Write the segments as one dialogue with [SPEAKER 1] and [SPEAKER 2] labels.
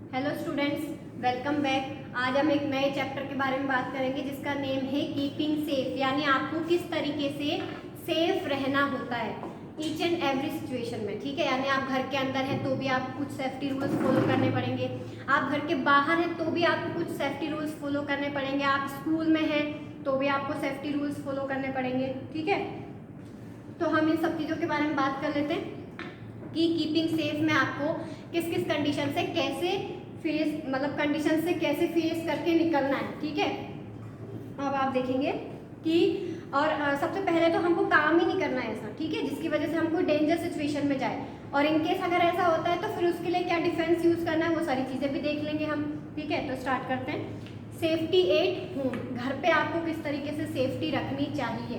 [SPEAKER 1] Hello students, welcome back. आज हम एक नए चैप्टर के बारे में बात करेंगे जिसका नेम है कीपिंग सेफ, यानी आपको किस तरीके से सेफ रहना होता है ईच एंड एवरी सिचुएशन में। ठीक है, यानी आप घर के अंदर हैं तो भी आपको कुछ सेफ्टी रूल्स फॉलो करने पड़ेंगे, आप घर के बाहर हैं तो भी आपको कुछ सेफ्टी रूल्स फॉलो करने पड़ेंगे, आप स्कूल में हैं तो भी आपको सेफ्टी रूल्स फॉलो करने पड़ेंगे। ठीक है, तो हम इन सब चीज़ों के बारे में बात कर लेते हैं कि कीपिंग सेफ में आपको किस किस कंडीशन से कैसे फेस कंडीशन से कैसे फेस करके निकलना है। ठीक है, अब आप देखेंगे कि सबसे पहले तो हमको काम ही नहीं करना है ऐसा, ठीक है, जिसकी वजह से हम कोई डेंजर सिचुएशन में जाए, और इनकेस अगर ऐसा होता है तो फिर उसके लिए क्या डिफेंस यूज़ करना है वो सारी चीज़ें भी देख लेंगे हम। ठीक है, तो स्टार्ट करते हैं। सेफ्टी एट होम, घर पे आपको किस तरीके से सेफ्टी रखनी चाहिए।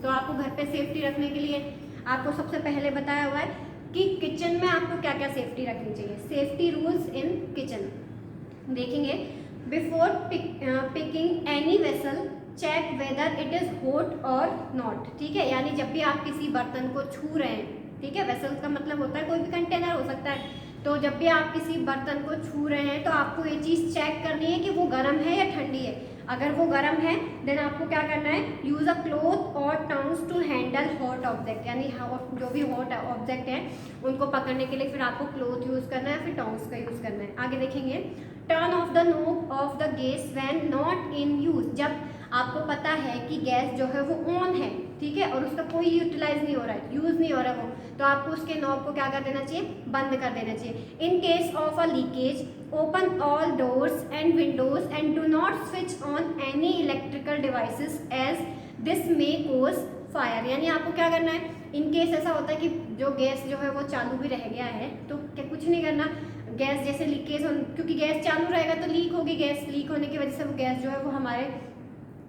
[SPEAKER 1] तो आपको घर पे सेफ्टी रखने के लिए आपको सबसे पहले बताया हुआ है कि किचन में आपको क्या क्या सेफ्टी रखनी चाहिए। सेफ्टी रूल्स इन किचन देखेंगे। Before picking any vessel check whether it is hot और नॉट। ठीक है, यानी जब भी आप किसी बर्तन को छू रहे हैं, ठीक है, वेसल का मतलब होता है कोई भी कंटेनर हो सकता है, तो जब भी आप किसी बर्तन को छू रहे हैं तो आपको ये चीज़ चेक करनी है कि वो गर्म है या ठंडी है। अगर वो गर्म है देन आपको क्या करना है, यूज़ अ क्लॉथ और tongs to handle hot object, यानी जो भी हॉट ऑब्जेक्ट है उनको पकड़ने के लिए फिर आपको क्लॉथ यूज़ करना है, फिर टंग्स का यूज़ करना है। आगे देखेंगे। Turn off the knob off the gas when not in use, जब आपको पता है कि गैस जो है वो ऑन है, ठीक है, और उसका कोई यूटिलाइज नहीं हो रहा है, यूज़ नहीं हो रहा है वो, तो आपको उसके नॉब को क्या कर देना चाहिए, बंद कर देना चाहिए। In case of a leakage open all doors and windows and do not switch on any electrical devices as this may cause fire, यानी आपको क्या करना है, इन केस ऐसा होता है कि जो गैस जो है वो चालू भी रह गया है तो क्या कुछ नहीं करना, गैस जैसे लीकेज हो, क्योंकि गैस चालू रहेगा तो लीक होगी, गैस लीक होने की वजह से वो गैस जो है वो हमारे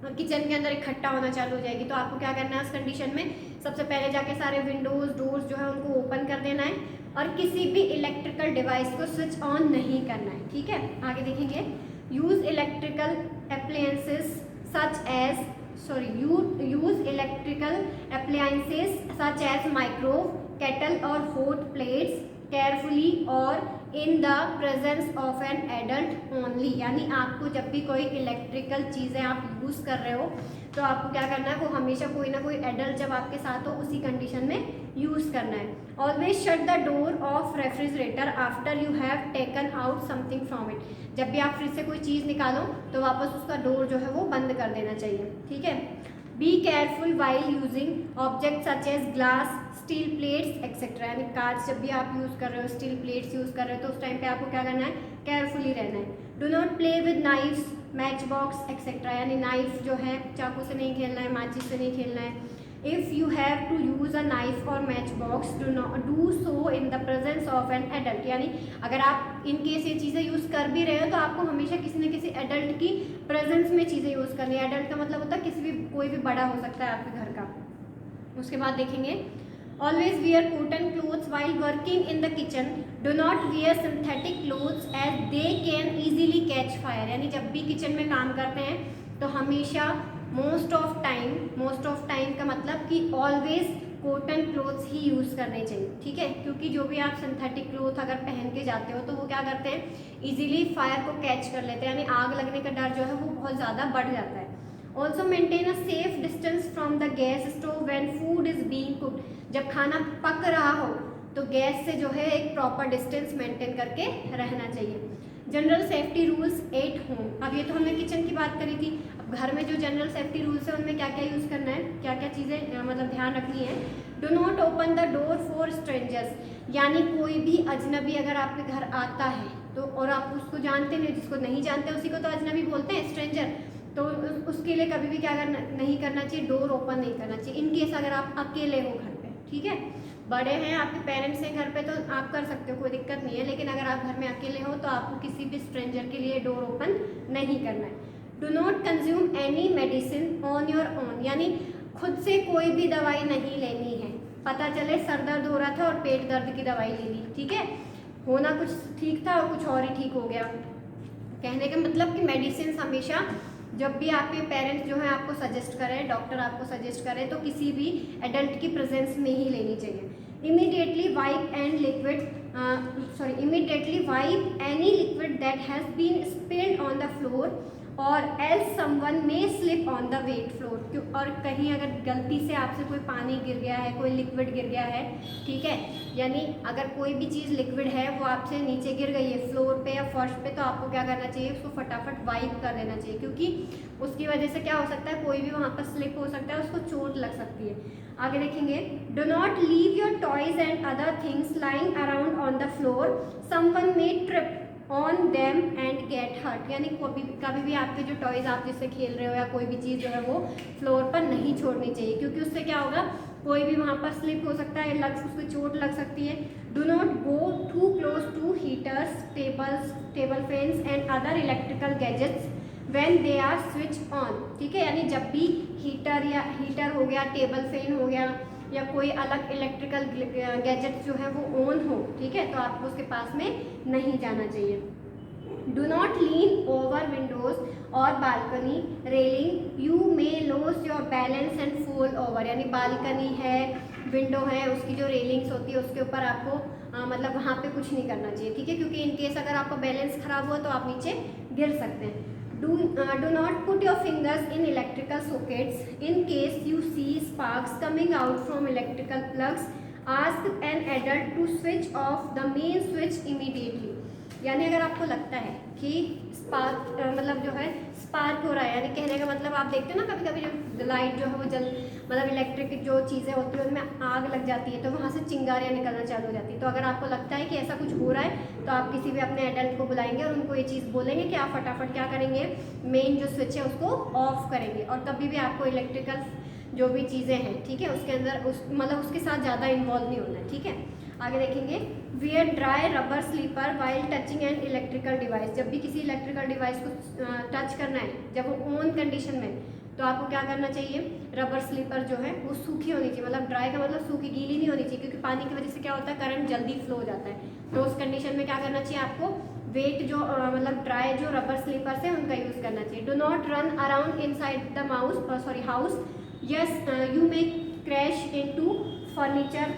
[SPEAKER 1] किचन के अंदर इकट्ठा होना चालू हो जाएगी। तो आपको क्या करना है उस कंडीशन में, सबसे पहले जाके सारे विंडोज डोर्स जो है उनको ओपन कर देना है और किसी भी इलेक्ट्रिकल डिवाइस को स्विच ऑन नहीं करना है। ठीक है, आगे देखेंगे। Use electrical appliances such as use electrical appliances such as microwave kettle और हॉट प्लेट्स केयरफुली और in the presence of an adult only, यानी आपको जब भी कोई इलेक्ट्रिकल चीज़ें आप यूज़ कर रहे हो तो आपको क्या करना है, वो हमेशा कोई ना कोई एडल्ट जब आपके साथ हो उसी कंडीशन में यूज़ करना है। Always shut the door of refrigerator after you have taken out something from it, जब भी आप फ्रिज से कोई चीज़ निकालो तो वापस उसका डोर जो है वो बंद कर देना चाहिए। ठीक है। Be careful while using object such as glass steel plates etcetera, यानी कांच जब भी आप यूज़ कर रहे हो, स्टील प्लेट्स यूज़ कर रहे हो तो उस टाइम पे आपको क्या करना है, केयरफुली रहना है। Do not play with knifes match box etcetera, यानी नाइफ जो है चाकू से नहीं खेलना है, माचिस से नहीं खेलना है। If you have to use a knife or matchbox do so in the presence of an adult, यानी अगर आप इन केस ये चीज़ें यूज़ कर भी रहे हो तो आपको हमेशा किसी न किसी एडल्ट की प्रेजेंस में चीज़ें यूज़ करनी है। एडल्ट का मतलब होता है किसी भी कोई भी बड़ा हो सकता है आपके घर का। उसके बाद देखेंगे। Always wear cotton clothes while working in the kitchen, do not wear synthetic clothes as they can easily catch fire, यानी जब भी किचन में काम करते हैं तो हमेशा मोस्ट ऑफ टाइम का मतलब कि ऑलवेज कॉटन क्लोथ्स ही यूज़ करने चाहिए। ठीक है, क्योंकि जो भी आप सिंथेटिक क्लोथ अगर पहन के जाते हो तो वो क्या करते हैं, इजीली फायर को कैच कर लेते हैं, यानी आग लगने का डर जो है वो बहुत ज़्यादा बढ़ जाता है। Also maintain a safe distance from the gas stove when food is being cooked, जब खाना पक रहा हो तो गैस से जो है एक प्रॉपर डिस्टेंस मेंटेन करके रहना चाहिए। General safety rules at home, अब ये तो हमने किचन की बात करी थी, अब घर में जो जनरल सेफ्टी रूल्स है उनमें क्या क्या यूज़ करना है, क्या क्या चीज़ें ध्यान रखनी है। Do not open the door for strangers, यानी कोई भी अजनबी अगर आपके घर आता है तो और आप उसको जानते नहीं, जिसको नहीं जानते उसी को तो अजनबी बोलते हैं, स्ट्रेंजर, तो उसके लिए कभी भी क्या करना नहीं करना चाहिए, डोर ओपन नहीं करना चाहिए। इन केस अगर आप अकेले हो घर पे, ठीक है, बड़े हैं आपके पेरेंट्स हैं घर पे तो आप कर सकते हो, कोई दिक्कत नहीं है, लेकिन अगर आप घर में अकेले हो तो आपको किसी भी स्ट्रेंजर के लिए डोर ओपन नहीं करना है। Do not consume any medicine on your own, यानी खुद से कोई भी दवाई नहीं लेनी है। पता चले सर दर्द हो रहा था और पेट दर्द की दवाई ले ली, ठीक है, होना कुछ ठीक था और कुछ और ही ठीक हो गया। कहने का मतलब कि मेडिसिन हमेशा जब भी आपके पेरेंट्स जो है आपको सजेस्ट करें, डॉक्टर आपको सजेस्ट करें तो किसी भी एडल्ट की प्रेजेंस में ही लेनी चाहिए। Immediately wipe any liquid liquid that has been spilled on the floor or else someone may slip on the wet floor. और कहीं अगर गलती से आपसे कोई पानी गिर गया है, कोई लिक्विड गिर गया है, ठीक है, यानी अगर कोई भी चीज़ लिक्विड है वो आपसे नीचे गिर गई है फ्लोर पे या फर्श पे, तो आपको क्या करना चाहिए, उसको फटाफट वाइप कर देना चाहिए, क्योंकि उसकी वजह से क्या हो सकता है, कोई भी वहाँ पर स्लिप हो सकता है, उसको चोट लग सकती है। आगे देखेंगे, do not leave your toys and other things lying around on the floor, someone may trip on them and get hurt. यानी कभी भी आपके जो टॉयज आप जिससे खेल रहे हो या कोई भी चीज़ जो है वो फ्लोर पर नहीं छोड़नी चाहिए, क्योंकि उससे क्या होगा, कोई भी वहाँ पर स्लिप हो सकता है, उसको चोट लग सकती है। Do not go too close to heaters, table fans and other electrical gadgets when they are switch on. ठीक है, यानी जब भी हीटर हो गया, टेबल फैन हो गया या कोई अलग इलेक्ट्रिकल गैजेट जो है वो ऑन हो, ठीक है, तो आपको उसके पास में नहीं जाना चाहिए। Do not lean over windows or balcony railing, you may lose your balance and fall over. यानी बालकनी है, विंडो है, उसकी जो रेलिंग्स होती है उसके ऊपर आपको मतलब वहाँ पे कुछ नहीं करना चाहिए, ठीक है, क्योंकि इनकेस अगर आपका बैलेंस खराब हो तो आप नीचे गिर सकते हैं। Do not put your fingers in electrical sockets. In case you see sparks coming out from electrical plugs, ask an adult to switch off the main switch immediately. यानी अगर आपको लगता है कि स्पार्क मतलब जो है स्पार्क हो रहा है, यानी कहने का मतलब आप देखते हो ना कभी कभी जो लाइट जो है वो मतलब इलेक्ट्रिक जो चीज़ें होती है उनमें आग लग जाती है, तो वहाँ से चिंगारियाँ निकलना चालू हो जाती है। तो अगर आपको लगता है कि ऐसा कुछ हो रहा है तो आप किसी भी अपने एडल्ट को बुलाएंगे और उनको ये चीज़ बोलेंगे कि आप फटाफट क्या करेंगे, मेन जो स्विच है उसको ऑफ करेंगे। और कभी भी आपको इलेक्ट्रिकल जो भी चीज़ें हैं, ठीक है, उसके अंदर मतलब उसके साथ ज़्यादा इन्वॉल्व नहीं होना है, ठीक है। आगे देखेंगे, wear dry rubber slipper while touching an electrical device. जब भी किसी इलेक्ट्रिकल डिवाइस को टच करना है, जब वो ऑन कंडीशन में, तो आपको क्या करना चाहिए, रबर स्लीपर जो है वो सूखी होनी चाहिए, मतलब ड्राई का मतलब सूखी, गीली नहीं होनी चाहिए, क्योंकि पानी की वजह से क्या होता है, करंट जल्दी फ्लो हो जाता है। तो उस कंडीशन में क्या करना चाहिए आपको, वेट जो मतलब ड्राई जो रबर स्लीपर्स है उनका यूज़ करना चाहिए। Do not run around inside the house, yes you may crash into furniture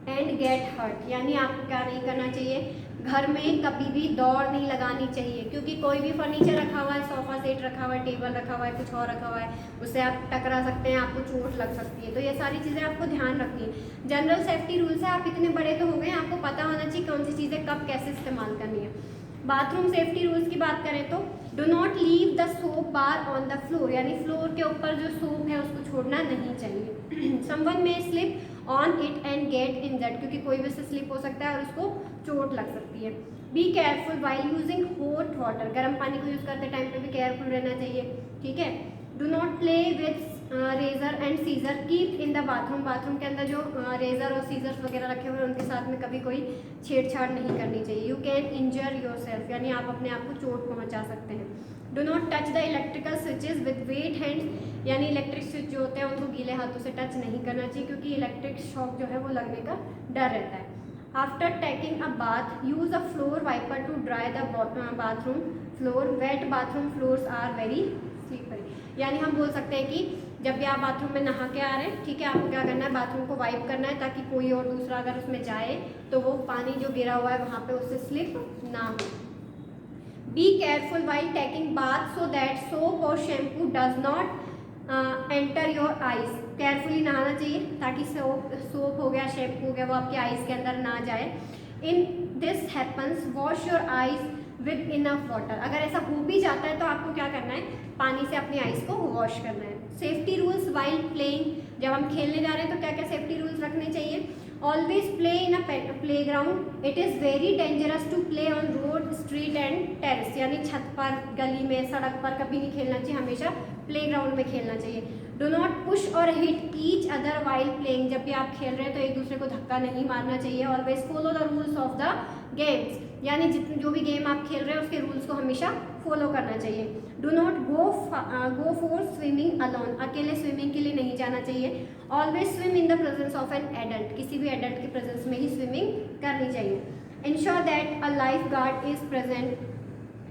[SPEAKER 1] and get hurt. यानी आपको क्या नहीं करना चाहिए, घर में कभी भी दौड़ नहीं लगानी चाहिए, क्योंकि कोई भी फर्नीचर रखा हुआ है, सोफा सेट रखा हुआ है, टेबल रखा हुआ है, कुछ और रखा हुआ है, उससे आप टकरा सकते हैं, आपको चोट लग सकती है। तो ये सारी चीज़ें आपको ध्यान रखनी है। जनरल सेफ्टी रूल्स है, आप इतने बड़े तो हो गए, आपको पता होना चाहिए कौन सी चीज़ें कब कैसे इस्तेमाल करनी है। बाथरूम सेफ्टी रूल्स की बात करें तो dough not leave the soap bar on the floor, यानी फ्लोर के ऊपर जो सोप है उसको छोड़ना नहीं चाहिए। समवन में slip on it and get injured, क्योंकि कोई भी उससे स्लिप हो सकता है और उसको चोट लग सकती है। Be careful while using hot water, गर्म पानी को यूज़ करते टाइम पे भी केयरफुल रहना चाहिए, ठीक है। Do not play with razor and scissor, keep in the bathroom के अंदर जो रेजर और सीजर्स वगैरह रखे हुए हैं उनके साथ में कभी कोई छेड़छाड़ नहीं करनी चाहिए। You can injure yourself, यानी आप अपने आप को चोट पहुंचा सकते हैं। Do not touch the electrical switches with wet hands, यानी इलेक्ट्रिक स्विच जो होते हैं उनको गीले हाथों से टच नहीं करना चाहिए, क्योंकि इलेक्ट्रिक शॉक जो है वो लगने का डर रहता है। After taking a bath use a floor wiper to dry the bathroom floor, wet bathroom floors are very slippery. यानी हम बोल सकते हैं कि जब भी आप बाथरूम में नहा के आ रहे हैं, ठीक है, आपको क्या करना है, बाथरूम को वाइप करना है, ताकि कोई और दूसरा अगर उसमें जाए तो वो पानी जो गिरा हुआ है वहाँ पे उससे स्लिप ना हो। Be careful while taking bath so that soap or shampoo does not enter your eyes, carefully नहाना चाहिए ताकि सोप हो गया, शैम्पू हो गया, वो आपके आइज के अंदर ना जाए। In this happens wash your eyes with enough water, अगर ऐसा हो भी जाता है तो आपको क्या करना है, पानी से अपनी आइज को वॉश करना है। सेफ्टी रूल्स वाइल प्लेइंग, जब हम खेलने जा रहे हैं तो क्या क्या सेफ्टी रूल्स रखने चाहिए। Always play in a playground, it is very dangerous to play on road street and terrace, यानी छत पर, गली में, सड़क पर कभी नहीं खेलना चाहिए, हमेशा प्ले ग्राउंड में खेलना चाहिए। डो नॉट पुश और hit each other while playing, जब भी आप खेल रहे हैं तो एक दूसरे को धक्का नहीं मारना चाहिए। Always follow the rules of the games, यानी जितने जो भी गेम आप खेल रहे हैं उसके रूल्स को हमेशा फॉलो करना चाहिए। Do not go for swimming alone, अकेले स्विमिंग के लिए नहीं जाना चाहिए। Always swim in the presence of an adult, किसी भी एडल्ट के प्रेजेंस में ही स्विमिंग करनी चाहिए। Ensure that a life guard is present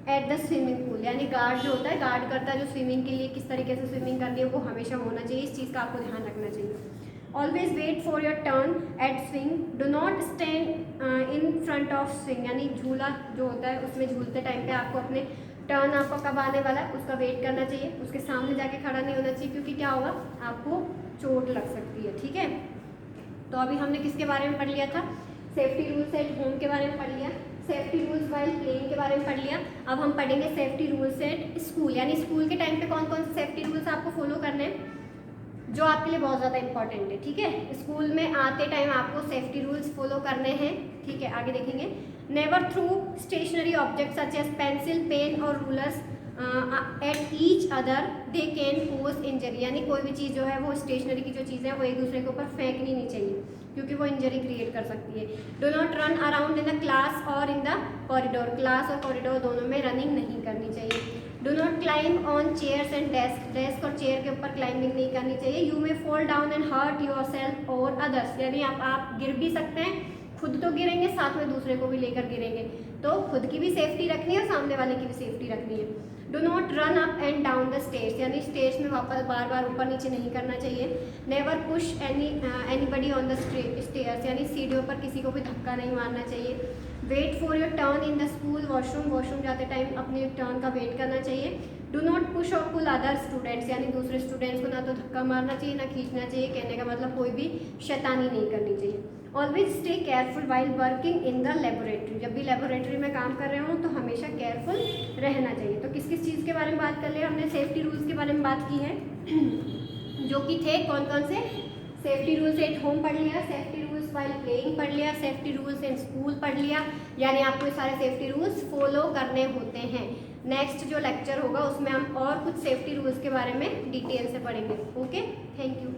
[SPEAKER 1] at the swimming pool, यानी गार्ड जो होता है, गार्ड करता है जो स्विमिंग के लिए किस तरीके से स्विमिंग करनी है, वो हमेशा होना चाहिए, इस चीज़ का आपको ध्यान रखना चाहिए। Always wait for your turn at swing, do not stand in front of swing, यानी झूला जो होता है उसमें झूलते टाइम पे आपको अपने टर्न आपका कब आने वाला है उसका वेट करना चाहिए, उसके सामने जाके खड़ा नहीं होना चाहिए, क्योंकि क्या होगा आपको चोट लग सकती है, ठीक है। तो अभी हमने किसके बारे में पढ़ लिया था, सेफ्टी रूल्स एट होम के बारे में पढ़ लिया, सेफ्टी रूल्स वाइल प्लेइंग के बारे में पढ़ लिया। अब हम पढ़ेंगे सेफ्टी रूल्स एट स्कूल, यानी स्कूल के टाइम पे कौन कौन से सेफ्टी रूल्स आपको फॉलो करने हैं जो आपके लिए बहुत ज़्यादा इंपॉर्टेंट है, ठीक है। स्कूल में आते टाइम आपको सेफ्टी रूल्स फॉलो करने हैं, ठीक है। आगे देखेंगे, never throw stationery object such as pencil, pen or rulers at each other, they can cause injury, यानी कोई भी चीज़ जो है वो स्टेशनरी की जो चीज़ें हैं वो एक दूसरे के ऊपर फेंकनी नहीं चाहिए, क्योंकि वो इंजरी क्रिएट कर सकती है। Do not run around in the class और इन द कॉरिडोर, क्लास और कॉरिडोर दोनों में रनिंग नहीं करनी चाहिए। Do not climb on chairs and desk, desk और चेयर के ऊपर क्लाइंबिंग नहीं करनी चाहिए। You may fall down and hurt yourself और अदर्स, यानी आप गिर भी सकते हैं, खुद तो गिरेंगे साथ में दूसरे को भी लेकर गिरेंगे, तो खुद की भी सेफ्टी रखनी है और सामने वाले की भी सेफ्टी रखनी है। Do not run up and down the stairs, यानी स्टेयर्स में वापस बार बार ऊपर नीचे नहीं करना चाहिए। Never push anybody on the stairs, यानी सीढ़ियों पर किसी को भी धक्का नहीं मारना चाहिए। Wait for your turn in the school washroom, washroom जाते टाइम अपने टर्न का वेट करना चाहिए। डू नॉट पुश और पुल अदर स्टूडेंट्स, यानी दूसरे स्टूडेंट्स को ना तो धक्का मारना चाहिए ना खींचना चाहिए, कहने का मतलब कोई भी शैतानी नहीं करनी चाहिए। Always stay careful while working in the laboratory, जब भी लेबोरेटरी में काम कर रहे हो तो हमेशा केयरफुल रहना चाहिए। तो किस किस चीज़ के बारे में बात कर लिया हमने, सेफ्टी रूल्स के बारे में बात की है जो कि थे कौन कौन से, सेफ्टी रूल्स एट होम पढ़ लिया, सेफ्टी रूल्स वाइल प्लेइंग पढ़ लिया, सेफ्टी रूल्स इन स्कूल पढ़ लिया, यानी आपको ये सारे सेफ्टी रूल्स फॉलो करने होते हैं। नेक्स्ट जो लेक्चर होगा उसमें हम और कुछ सेफ्टी रूल्स के बारे में डिटेल से पढ़ेंगे। Okay, thank you.